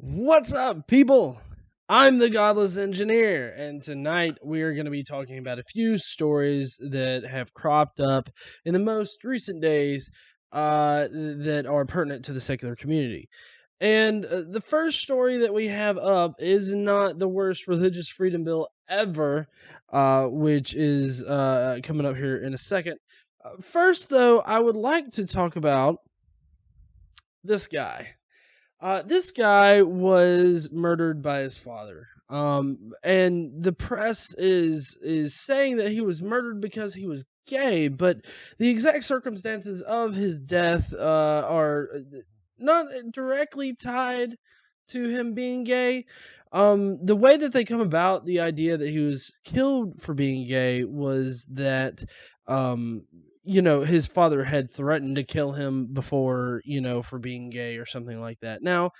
What's up, people? I'm the Godless Engineer, and tonight we are going to be talking about a few stories that have cropped up in the most recent days that are pertinent to the secular community. And the first story that we have up is not the worst religious freedom bill ever, which is coming up here in a second. First, though, I would like to talk about this guy. This guy was murdered by his father. And the press is saying that he was murdered because he was gay, but the exact circumstances of his death are not directly tied to him being gay. The way that they come about the idea that he was killed for being gay was that um his father had threatened to kill him before, for being gay or something like that. Now,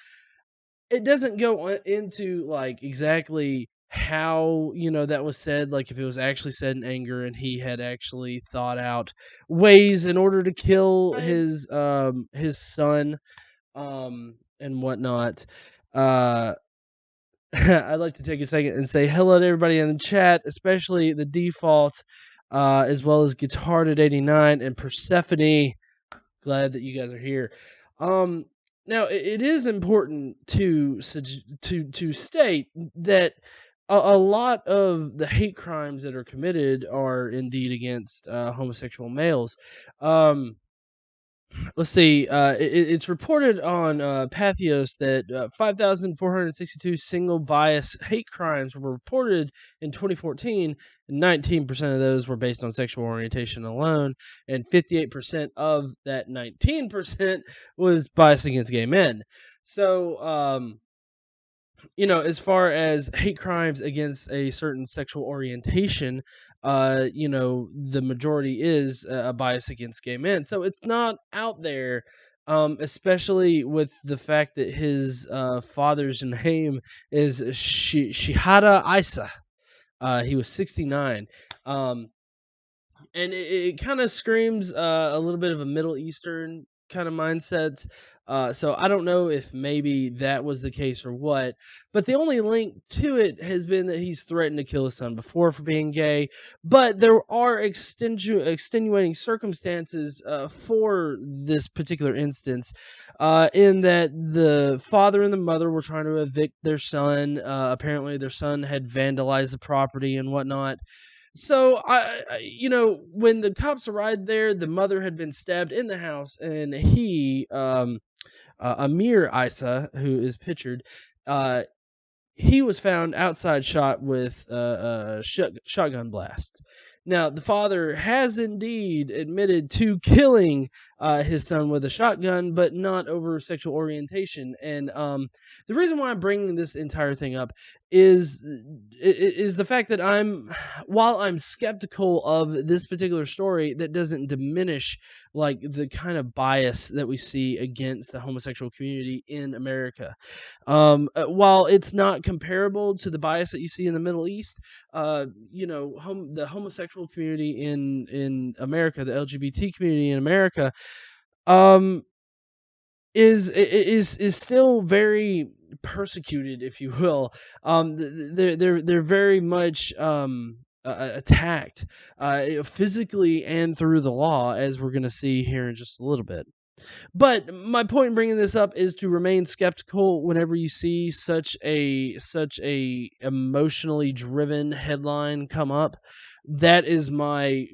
it doesn't go into like exactly how, that was said, like if it was actually said in anger and he had actually thought out ways in order to kill his son and whatnot. Uh I'd like to take a second and say hello to everybody in the chat, especially the default, as well as Guitarded 89 and Persephone. Glad that you guys are here. Now it is important to state that a lot of the hate crimes that are committed are indeed against homosexual males. Let's see. It's reported on Pathos that 5,462 single bias hate crimes were reported in 2014, and 19% of those were based on sexual orientation alone, and 58% of that 19% was biased against gay men. So, as far as hate crimes against a certain sexual orientation, the majority is a bias against gay men. So it's not out there, especially with the fact that his father's name is Shihada Isa. He was 69. And it kind of screams a little bit of a Middle Eastern kind of mindset. So I don't know if maybe that was the case or what, but the only link to it has been that he's threatened to kill his son before for being gay. But there are extenuating circumstances for this particular instance, in that the father and the mother were trying to evict their son. Apparently, their son had vandalized the property and whatnot. So when the cops arrived there, the mother had been stabbed in the house, and he, Amir Isa, who is pictured, he was found outside, shot with a shotgun blast. Now, the father has indeed admitted to killing his son with a shotgun, but not over sexual orientation. And the reason why I'm bringing this entire thing up is the fact that while I'm skeptical of this particular story, that doesn't diminish like the kind of bias that we see against the homosexual community in America. While it's not comparable to the bias that you see in the Middle East, the homosexual community in America, the LGBT community in America, is still very persecuted, if you will. They're very much attacked, physically and through the law, as we're going to see here in just a little bit. But my point in bringing this up is to remain skeptical whenever you see such a emotionally driven headline come up. That's my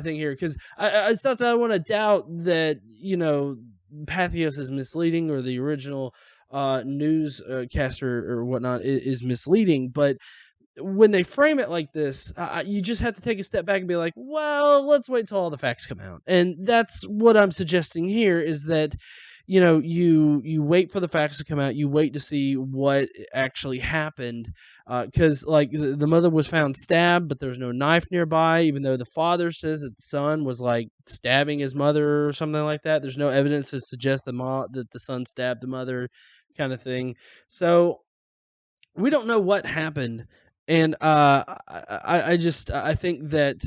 thing here, because it's not that I want to doubt that Pathos is misleading, or the original newscaster or whatnot is misleading, but when they frame it like this, you just have to take a step back and be like, well, let's wait till all the facts come out. And that's what I'm suggesting here, is that, you wait for the facts to come out. You wait to see what actually happened. Because like the mother was found stabbed, but there's no knife nearby, even though the father says that the son was like stabbing his mother or something like that. There's no evidence to suggest that the son stabbed the mother, kind of thing. So we don't know what happened. And I think that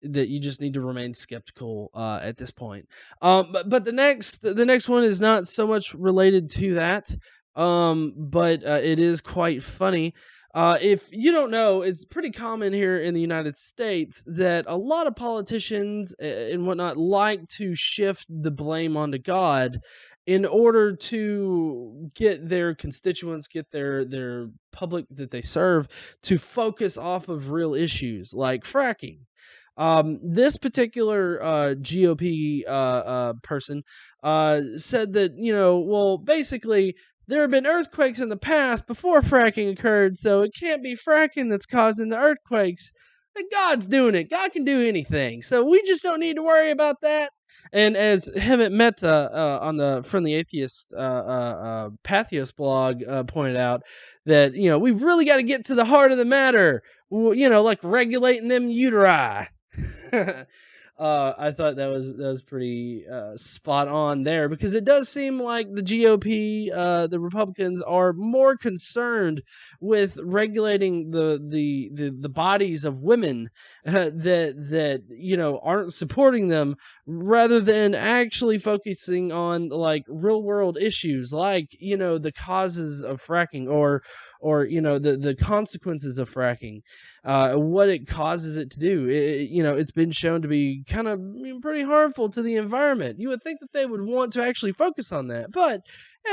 you just need to remain skeptical at this point. But the next one is not so much related to that. But it is quite funny. If you don't know, it's pretty common here in the United States that a lot of politicians and whatnot like to shift the blame onto God in order to get their constituents, get their public that they serve to focus off of real issues like fracking. This particular GOP person said that, well, basically, there have been earthquakes in the past before fracking occurred, so it can't be fracking that's causing the earthquakes. And God's doing it. God can do anything, so we just don't need to worry about that. And as Hemant Mehta on the from the Atheist Pathos blog pointed out, that we've really got to get to the heart of the matter. Like regulating them uteri. I thought that was pretty spot on there, because it does seem like the GOP, the Republicans, are more concerned with regulating the bodies of women that aren't supporting them, rather than actually focusing on like real world issues, like the causes of fracking, or the consequences of fracking, what it causes it to do. It's been shown to be kind of pretty harmful to the environment. You would think that they would want to actually focus on that, but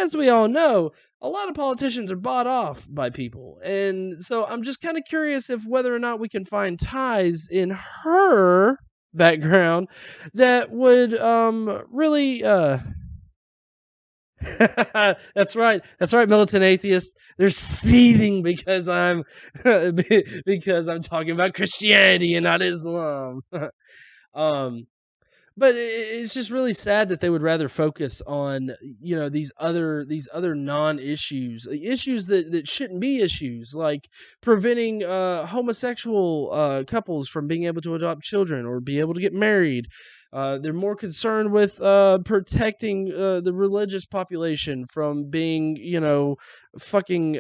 as we all know, a lot of politicians are bought off by people, and so I'm just kind of curious if whether or not we can find ties in her background that would really That's right. That's right, militant atheists. They're seething because I'm because I'm talking about Christianity and not Islam. um, but it's just really sad that they would rather focus on these other non-issues, issues that shouldn't be issues, like preventing homosexual couples from being able to adopt children or be able to get married. They're more concerned with protecting the religious population from being, fucking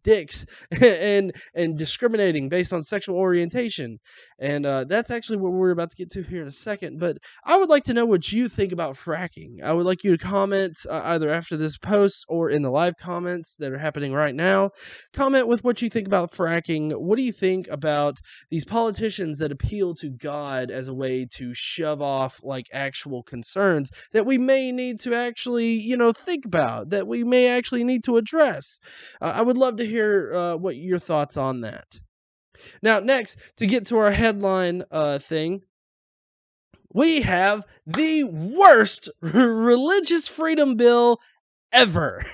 dicks and discriminating based on sexual orientation. And that's actually what we're about to get to here in a second. But I would like to know what you think about fracking. I would like you to comment either after this post or in the live comments that are happening right now. Comment with what you think about fracking. What do you think about these politicians that appeal to God as a way to shove off like actual concerns that we may need to actually, think about, that we may actually need to address? I would love to hear what your thoughts on that. Now, next, to get to our headline thing, we have the worst religious freedom bill ever,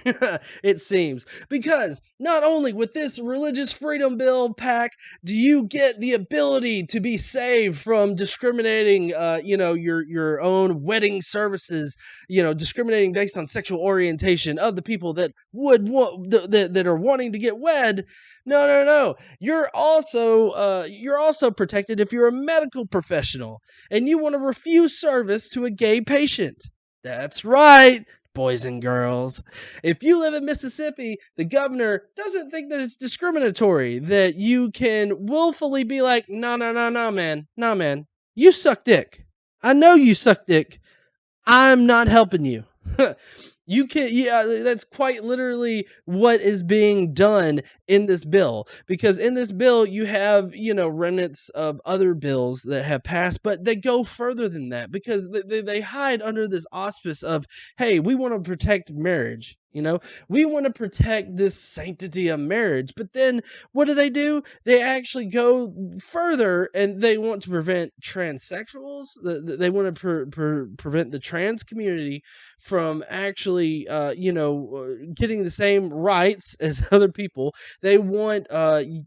it seems. Because not only with this religious freedom bill pack do you get the ability to be saved from discriminating, your own wedding services, discriminating based on sexual orientation of the people that would want that are wanting to get wed. No, no, no. You're also protected if you're a medical professional and you want to refuse service to a gay patient. That's right, boys and girls. If you live in Mississippi, the governor doesn't think that it's discriminatory, that you can willfully be like, no, no, no, no, man. No, man. You suck dick. I know you suck dick. I'm not helping you. You can, yeah, that's quite literally what is being done in this bill. Because in this bill, you have, remnants of other bills that have passed, but they go further than that, because they hide under this auspice of, hey, we want to protect marriage. We want to protect this sanctity of marriage. But then what do? They actually go further, and they want to prevent transsexuals. They want to prevent the trans community from actually, getting the same rights as other people. They want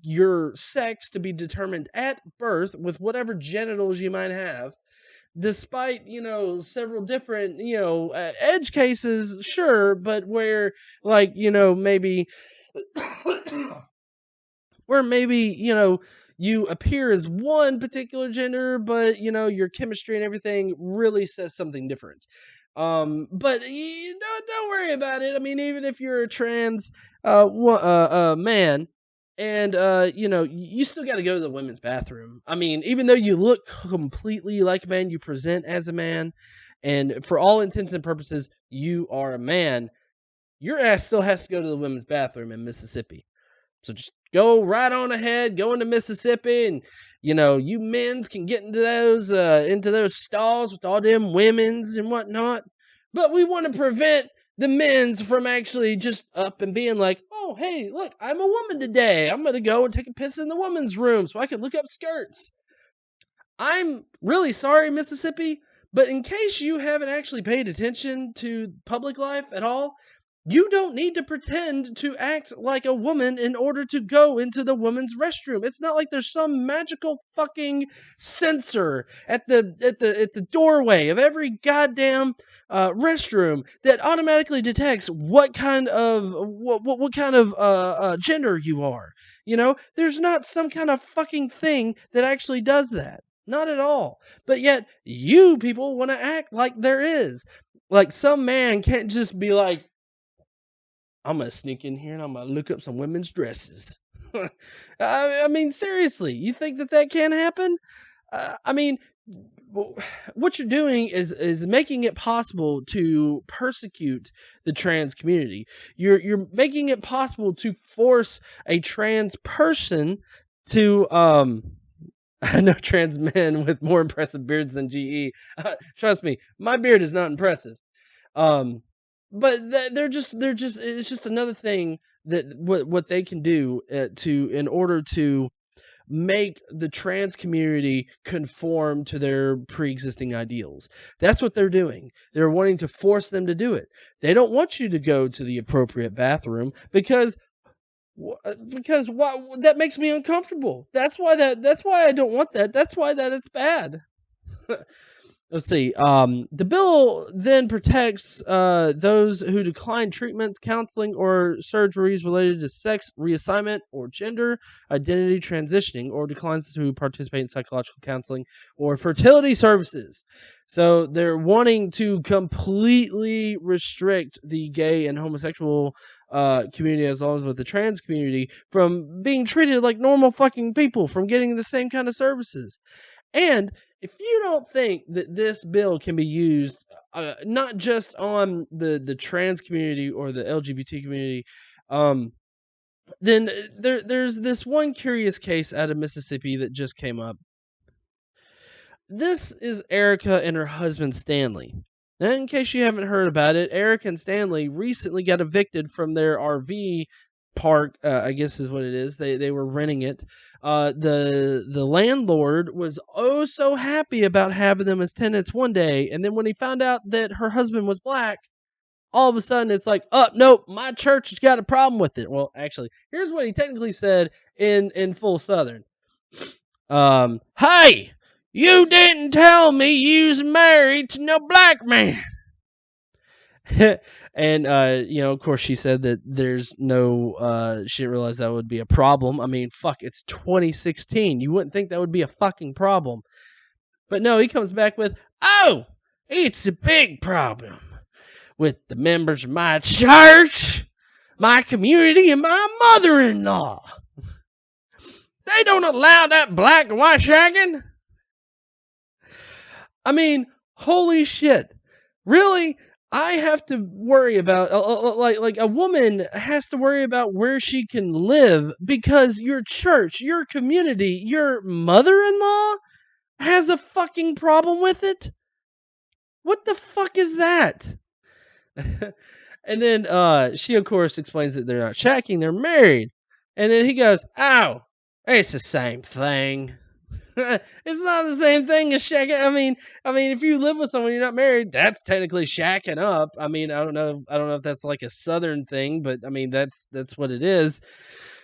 your sex to be determined at birth with whatever genitals you might have. Despite, several different, edge cases, sure, but where, like, maybe, where maybe, you appear as one particular gender, but, your chemistry and everything really says something different. But you don't worry about it. I mean, even if you're a trans man, and you still got to go to the women's bathroom. I mean, even though you look completely like a man, you present as a man, and for all intents and purposes, you are a man. your ass still has to go to the women's bathroom in Mississippi. So just go right on ahead, go into Mississippi, and you men's can get into those stalls with all them women's and whatnot. But we want to prevent the men's from actually just up and being like, oh, hey, look, I'm a woman today. I'm gonna go and take a piss in the women's room so I can look up skirts. I'm really sorry, Mississippi, but in case you haven't actually paid attention to public life at all, you don't need to pretend to act like a woman in order to go into the women's restroom. It's not like there's some magical fucking sensor at the doorway of every goddamn restroom that automatically detects what kind of gender you are. There's not some kind of fucking thing that actually does that. Not at all. But yet, you people want to act like there is. Like some man can't just be like, I'm going to sneak in here and I'm going to look up some women's dresses. I mean, seriously, you think that can't happen? I mean, what you're doing is making it possible to persecute the trans community. You're making it possible to force a trans person to I know trans men with more impressive beards than GE. Trust me, my beard is not impressive. But they're just it's just another thing that what they can do in order to make the trans community conform to their pre-existing ideals. That's what they're doing. They're wanting to force them to do it. They don't want you to go to the appropriate bathroom because that makes me uncomfortable. That's why I don't want that. That's why it's bad. Let's see. The bill then protects those who decline treatments, counseling, or surgeries related to sex reassignment or gender identity transitioning, or declines to participate in psychological counseling or fertility services. So they're wanting to completely restrict the gay and homosexual community, as well as with the trans community, from being treated like normal fucking people, from getting the same kind of services. And if you don't think that this bill can be used not just on the trans community or the LGBT community, then there's this one curious case out of Mississippi that just came up. This is Erica and her husband Stanley. Now, in case you haven't heard about it, Erica and Stanley recently got evicted from their RV park, I guess is what it is. They were renting it. The landlord was oh so happy about having them as tenants one day, and then when he found out that her husband was black, all of a sudden it's like, oh nope, my church has got a problem with it. Well, actually, here's what he technically said in full Southern. Hey, you didn't tell me you was married to no black man. And of course she said that there's no she didn't realize that would be a problem. I mean, fuck, it's 2016. You wouldn't think that would be a fucking problem. But no, he comes back with, oh, it's a big problem with the members of my church, my community, and my mother-in-law. They don't allow that black and white shagging. I mean, holy shit. Really? I have to worry about, like a woman has to worry about where she can live because your church, your community, your mother-in-law has a fucking problem with it? What the fuck is that? And then she, of course, explains that they're not shacking, they're married. And then he goes, oh, it's the same thing. It's not the same thing as shacking. I mean, if you live with someone you're not married, that's technically shacking up. I mean, I don't know if that's like a Southern thing, but I mean that's what it is.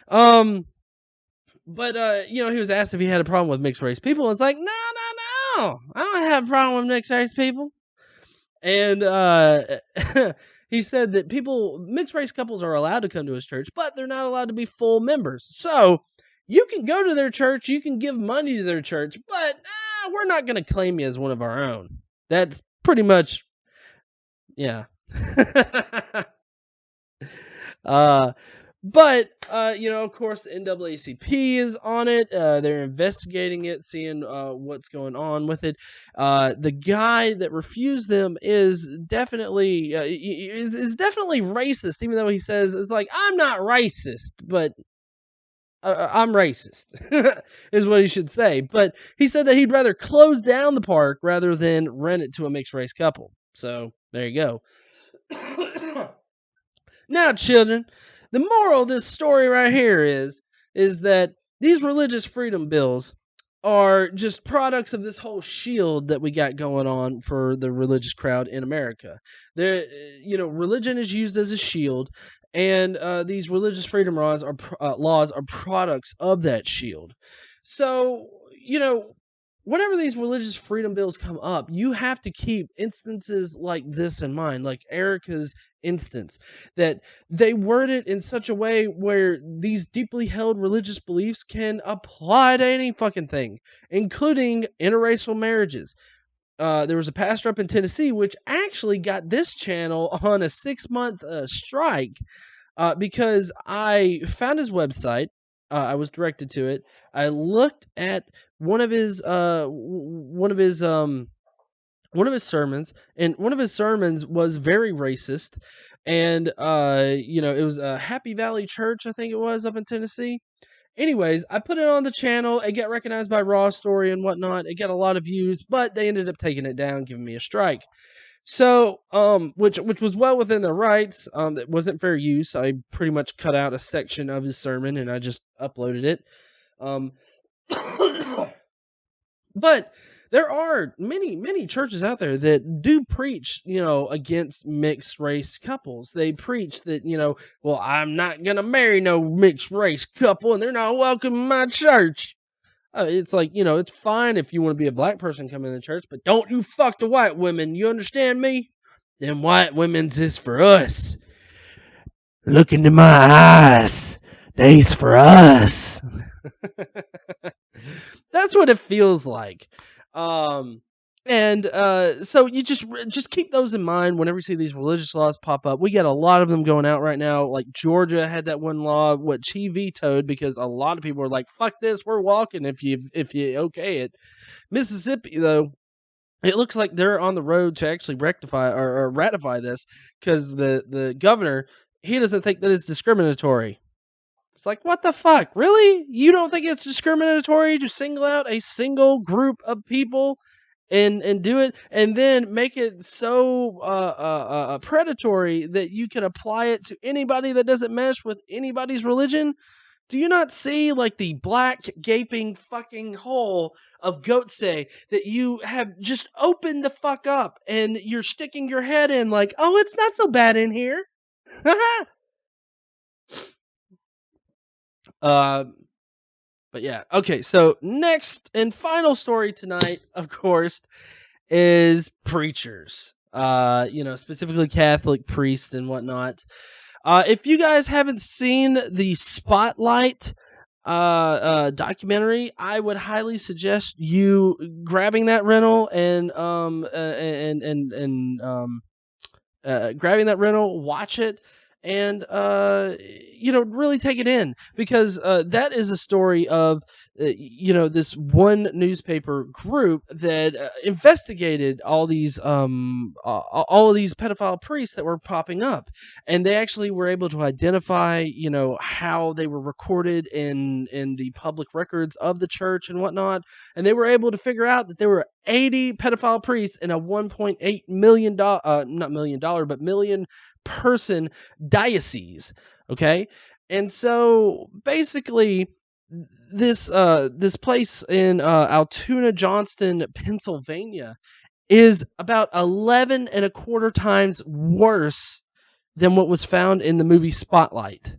But he was asked if he had a problem with mixed race people. It's like, no, I don't have a problem with mixed race people. And he said that mixed race couples are allowed to come to his church, but they're not allowed to be full members. So you can go to their church, you can give money to their church, but we're not going to claim you as one of our own. That's pretty much, yeah. But, of course, the NAACP is on it. They're investigating it, seeing what's going on with it. The guy that refused them is definitely is definitely racist, even though he says it's like, I'm not racist, but I'm racist, is what he should say. But he said that he'd rather close down the park rather than rent it to a mixed race couple. So there you go. Now, children, the moral of this story right here is that these religious freedom bills are just products of this whole shield that we got going on for the religious crowd in America. There, religion is used as a shield, and these religious freedom laws are products of that shield. So, whenever these religious freedom bills come up, you have to keep instances like this in mind, like Erica's instance, that they word it in such a way where these deeply held religious beliefs can apply to any fucking thing, including interracial marriages. There was a pastor up in Tennessee which actually got this channel on a 6-month strike because I found his website. I was directed to it. I looked at one of his sermons, and one of his sermons was very racist. And it was a Happy Valley Church, I think it was, up in Tennessee. Anyways, I put it on the channel. It got recognized by Raw Story and whatnot. It got a lot of views, but they ended up taking it down, giving me a strike. So, which was well within their rights. That wasn't fair use. I pretty much cut out a section of his sermon and I just uploaded it. But there are many churches out there that do preach, against mixed race couples. They preach that, well, I'm not gonna marry no mixed race couple, and they're not welcome in my church. It's like, it's fine if you want to be a black person coming in the church, but don't you fuck the white women. You understand me? Them white women's is for us. Look into my eyes. They's for us. That's what it feels like. So you just keep those in mind whenever you see these religious laws pop up. We get a lot of them going out right now. Like Georgia had that one law, which he vetoed because a lot of people were like, "Fuck this, we're walking if you okay it." Mississippi, though, it looks like they're on the road to actually rectify or ratify this because the governor, he doesn't think that it's discriminatory. It's like, what the fuck? Really? You don't think it's discriminatory to single out a single group of people and do it, and then make it so predatory that you can apply it to anybody that doesn't mesh with anybody's religion? Do you not see, like, the black gaping fucking hole of Goatse that you have just opened the fuck up and you're sticking your head in like, oh, it's not so bad in here? But yeah, okay, so next and final story tonight, of course, is preachers. Specifically Catholic priests and whatnot. If you guys haven't seen the Spotlight documentary, I would highly suggest you grabbing that rental and grabbing that rental, watch it, and really take it in, because that is a story of this one newspaper group that investigated all these pedophile priests that were popping up, and they actually were able to identify how they were recorded in the public records of the church and whatnot, and they were able to figure out that there were 80 pedophile priests in a $1.8 million million person diocese. Okay, and so basically this place in Altoona, Johnston, Pennsylvania is about 11 and a quarter times worse than what was found in the movie Spotlight.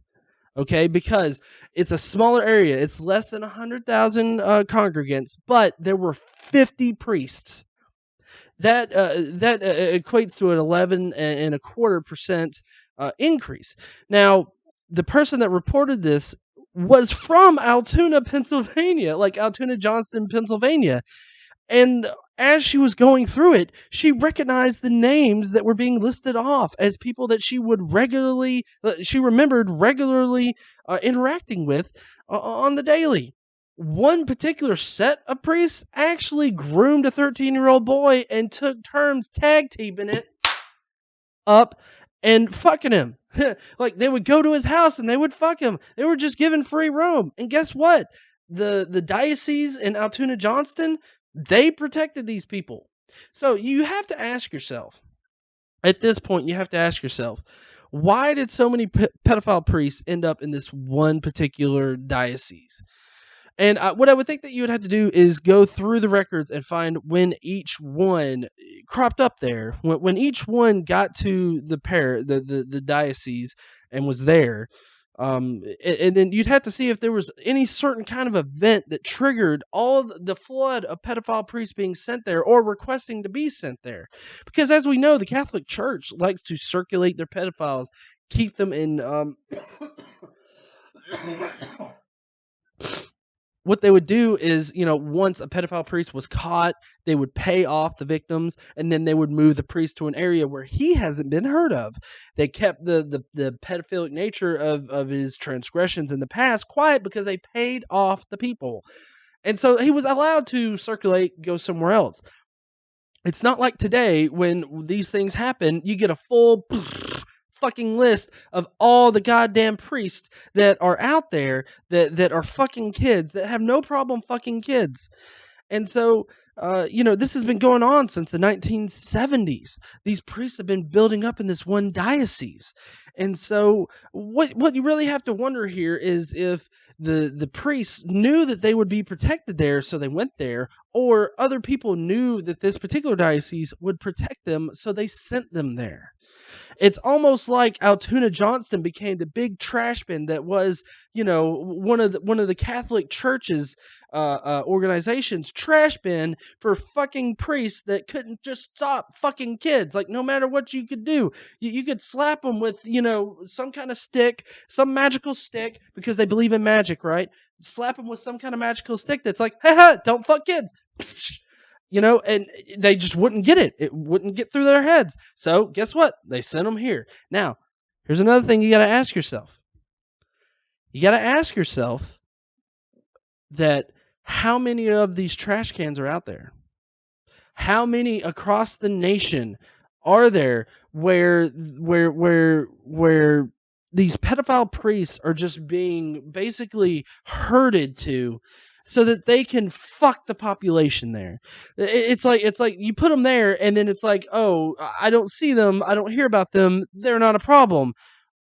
Okay, because it's a smaller area, it's less than 100,000 congregants, but there were 50 priests. That equates to an 11.25% increase. Now, the person that reported this was from Altoona, Pennsylvania, like Altoona, Johnston, Pennsylvania, and as she was going through it, she recognized the names that were being listed off as people that she remembered regularly interacting with on the daily. One particular set of priests actually groomed a 13-year-old boy and took turns tag teaming it up and fucking him. Like, they would go to his house and they would fuck him. They were just given free roam. And guess what? The diocese in Altoona Johnston, they protected these people. So you have to ask yourself, at this point, why did so many pedophile priests end up in this one particular diocese? And what I would think that you would have to do is go through the records and find when each one cropped up there, when each one got to the diocese and was there. And then you'd have to see if there was any certain kind of event that triggered all the flood of pedophile priests being sent there or requesting to be sent there. Because as we know, the Catholic Church likes to circulate their pedophiles, keep them in... What they would do is, once a pedophile priest was caught, they would pay off the victims, and then they would move the priest to an area where he hasn't been heard of. They kept the pedophilic nature of his transgressions in the past quiet because they paid off the people. And so he was allowed to circulate, go somewhere else. It's not like today when these things happen, you get a full... fucking list of all the goddamn priests that are out there that are fucking kids, that have no problem fucking kids. And so, this has been going on since the 1970s. These priests have been building up in this one diocese. And so what you really have to wonder here is if the priests knew that they would be protected there, so they went there, or other people knew that this particular diocese would protect them, so they sent them there. It's almost like Altoona Johnston became the big trash bin that was, one of the Catholic Church's organizations trash bin for fucking priests that couldn't just stop fucking kids. Like, no matter what you could do, you could slap them with, some kind of stick, some magical stick, because they believe in magic, right? Slap them with some kind of magical stick that's like, haha, don't fuck kids. And they just wouldn't get it. It wouldn't get through their heads. So guess what? They sent them here. Now, here's another thing you got to ask yourself. You got to ask yourself that how many of these trash cans are out there? How many across the nation are there where these pedophile priests are just being basically herded to, so that they can fuck the population there? It's like you put them there, and then it's like, oh, I don't see them, I don't hear about them, they're not a problem.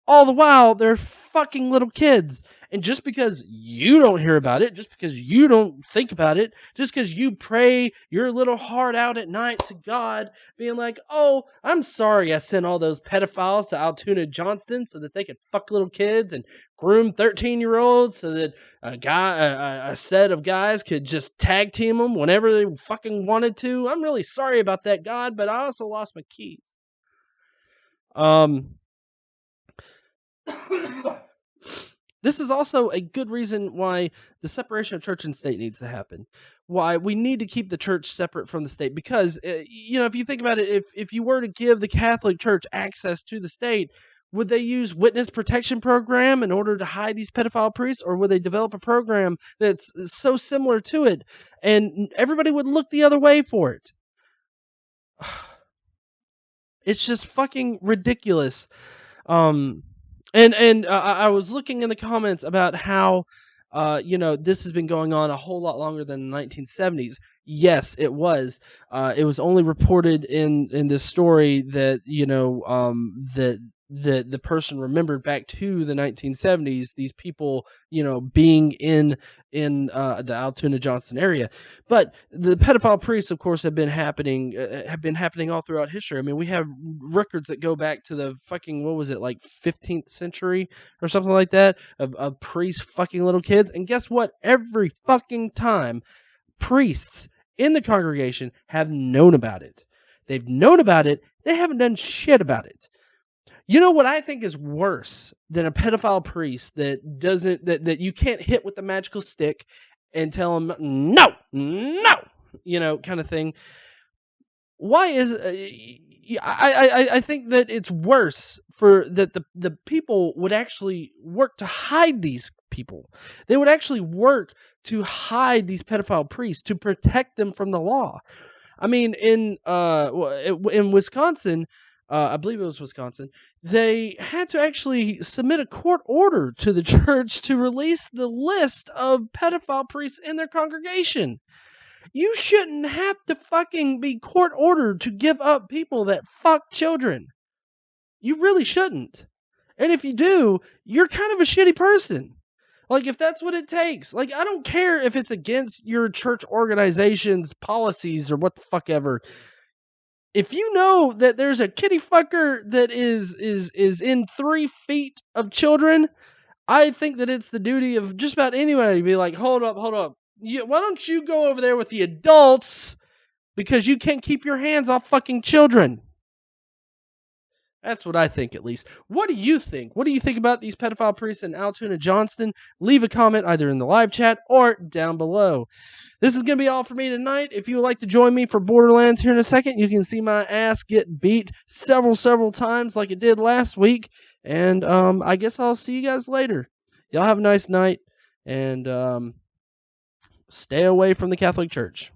All the while, they're fucking little kids. And just because you don't hear about it, just because you don't think about it, just because you pray your little heart out at night to God, being like, oh, I'm sorry I sent all those pedophiles to Altoona Johnston so that they could fuck little kids and groom 13-year-olds so that a set of guys could just tag team them whenever they fucking wanted to. I'm really sorry about that, God, but I also lost my keys. This is also a good reason why the separation of church and state needs to happen. Why we need to keep the church separate from the state. Because, if you think about it, if you were to give the Catholic Church access to the state, would they use witness protection program in order to hide these pedophile priests? Or would they develop a program that's so similar to it and everybody would look the other way for it? It's just fucking ridiculous. And I was looking in the comments about how, this has been going on a whole lot longer than the 1970s. Yes, it was. It was only reported in this story that, that the person remembered back to the 1970s, these people, being in the Altoona Johnston area. But the pedophile priests, of course, have been happening all throughout history. I mean, we have records that go back to the fucking, 15th century or something like that, of priests fucking little kids. And guess what? Every fucking time, priests in the congregation have known about it. They've known about it. They haven't done shit about it. You know what I think is worse than a pedophile priest that you can't hit with the magical stick and tell him, no, kind of thing. Why is I think that it's worse for that the people would actually work to hide these people. They would actually work to hide these pedophile priests to protect them from the law. I mean, in Wisconsin, I believe it was Wisconsin, they had to actually submit a court order to the church to release the list of pedophile priests in their congregation. You shouldn't have to fucking be court ordered to give up people that fuck children. You really shouldn't. And if you do, you're kind of a shitty person. Like, if that's what it takes. Like, I don't care if it's against your church organization's policies or what the fuck ever. If you know that there's a kitty fucker that is in 3 feet of children, I think that it's the duty of just about anybody to be like, hold up. Why don't you go over there with the adults, because you can't keep your hands off fucking children. That's what I think, at least. What do you think? What do you think about these pedophile priests in Altoona, Johnston? Leave a comment either in the live chat or down below. This is going to be all for me tonight. If you would like to join me for Borderlands here in a second, you can see my ass get beat several times like it did last week. And I guess I'll see you guys later. Y'all have a nice night. And stay away from the Catholic Church.